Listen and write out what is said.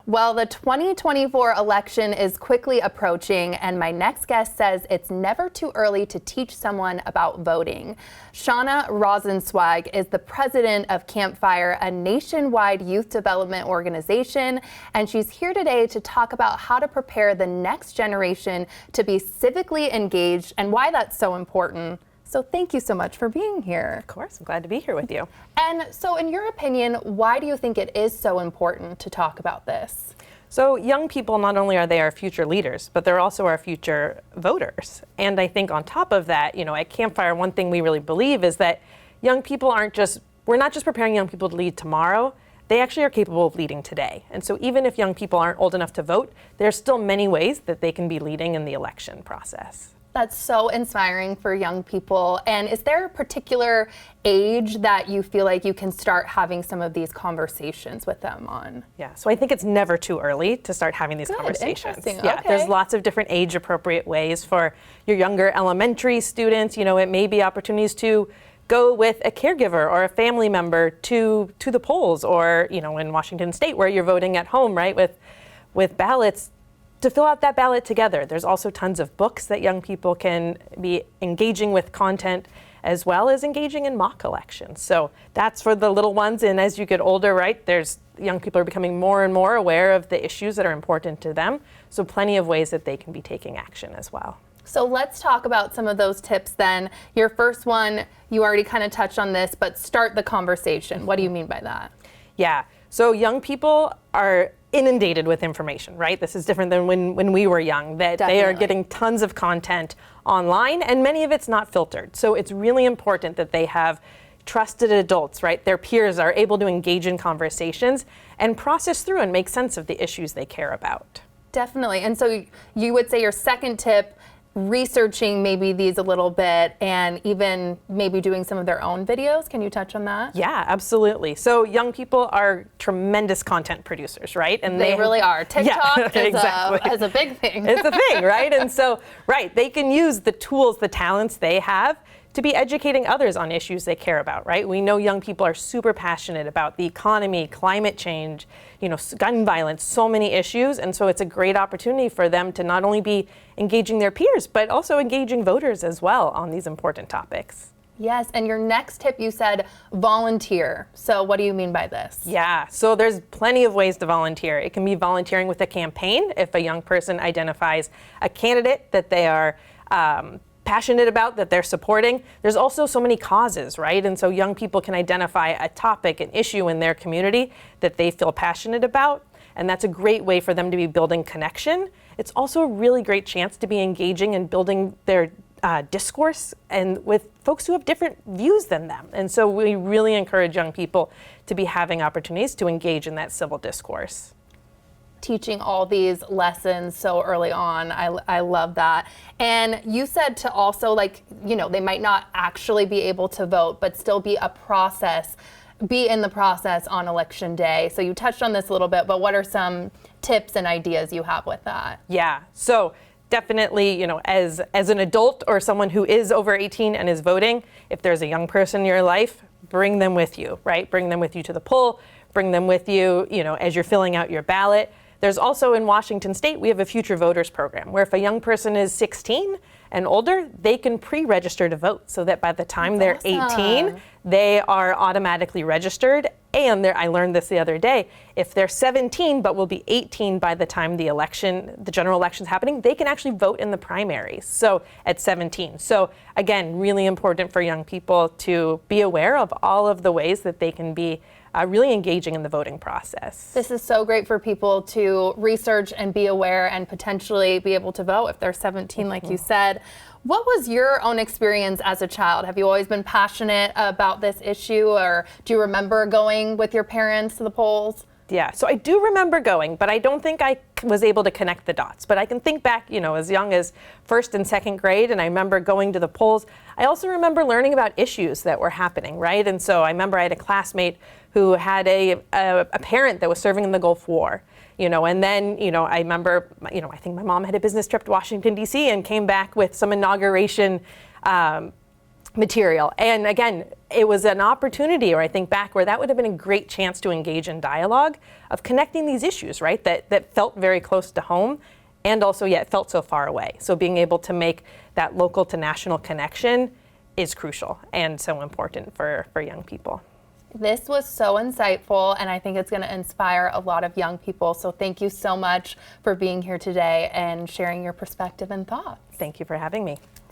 Well, the 2024 election is quickly approaching, and my next guest says it's never too early to teach someone about voting. Shawna Rosenzweig is the president of Campfire, a nationwide youth development organization, and she's here today to talk about how to prepare the next generation to be civically engaged and why that's so important. So thank you so much for being here. Of course, I'm glad to be here with you. And so in your opinion, why do you think it is so important to talk about this? So young people, not only are they our future leaders, but they're also our future voters. And I think on top of that, at Campfire, one thing we really believe is that young people we're not just preparing young people to lead tomorrow, they actually are capable of leading today. And so even if young people aren't old enough to vote, there's still many ways that they can be leading in the election process. That's so inspiring for young people. And is there a particular age that you feel like you can start having some of these conversations with them on? Yeah, so I think it's never too early to start having these conversations. Interesting. Yeah, Okay. There's lots of different age appropriate ways for your younger elementary students. It may be opportunities to go with a caregiver or a family member to the polls, or in Washington State where you're voting at home, right, with ballots, to fill out that ballot together. There's also tons of books that young people can be engaging with content, as well as engaging in mock elections. So that's for the little ones. And as you get older, right, young people are becoming more and more aware of the issues that are important to them. So plenty of ways that they can be taking action as well. So let's talk about some of those tips then. Your first one, you already kind of touched on this, but start the conversation. What do you mean by that? Yeah, so young people are inundated with information, right? This is different than when we were young, that Definitely. They are getting tons of content online, and many of it's not filtered. So it's really important that they have trusted adults, right? Their peers are able to engage in conversations and process through and make sense of the issues they care about. Definitely. And so you would say your second tip, researching maybe these a little bit and even maybe doing some of their own videos. Can you touch on that? Yeah, absolutely. So young people are tremendous content producers, right? And they really are. TikTok exactly. is a big thing. It's a thing, right? And so, right, they can use the tools, the talents they have to be educating others on issues they care about, right? We know young people are super passionate about the economy, climate change, gun violence, so many issues. And so it's a great opportunity for them to not only be engaging their peers, but also engaging voters as well on these important topics. Yes, and your next tip, you said volunteer. So what do you mean by this? Yeah, so there's plenty of ways to volunteer. It can be volunteering with a campaign if a young person identifies a candidate that they are passionate about, that they're supporting. There's also so many causes, right? And so young people can identify a topic, an issue in their community that they feel passionate about, and that's a great way for them to be building connection. It's also a really great chance to be engaging and building their discourse and with folks who have different views than them. And so we really encourage young people to be having opportunities to engage in that civil discourse. Teaching all these lessons so early on. I love that. And you said to also they might not actually be able to vote, but still be in the process on election day. So you touched on this a little bit, but what are some tips and ideas you have with that? Yeah, so definitely, as an adult or someone who is over 18 and is voting, if there's a young person in your life, bring them with you, right? Bring them with you to the poll, bring them with you, as you're filling out your ballot. There's also in Washington State, we have a Future Voters program where if a young person is 16 and older, they can pre-register to vote so that by the time they're 18, they are automatically registered. And I learned this the other day, if they're 17 but will be 18 by the time the general election is happening, they can actually vote in the primaries. So at 17. So again, really important for young people to be aware of all of the ways that they can be really engaging in the voting process. This is so great for people to research and be aware and potentially be able to vote if they're 17, like you said. What was your own experience as a child? Have you always been passionate about this issue, or do you remember going with your parents to the polls? Yeah, so I do remember going, but I don't think I was able to connect the dots. But I can think back, as young as first and second grade, and I remember going to the polls. I also remember learning about issues that were happening, right? And so I remember I had a classmate who had a parent that was serving in the Gulf War, and then, I remember, I think my mom had a business trip to Washington, D.C. and came back with some inauguration material. And again, it was an opportunity, or I think back, where that would have been a great chance to engage in dialogue of connecting these issues, right, that felt very close to home and also yet felt so far away. So being able to make that local to national connection is crucial and so important for young people. This was so insightful, and I think it's going to inspire a lot of young people. So thank you so much for being here today and sharing your perspective and thoughts. Thank you for having me.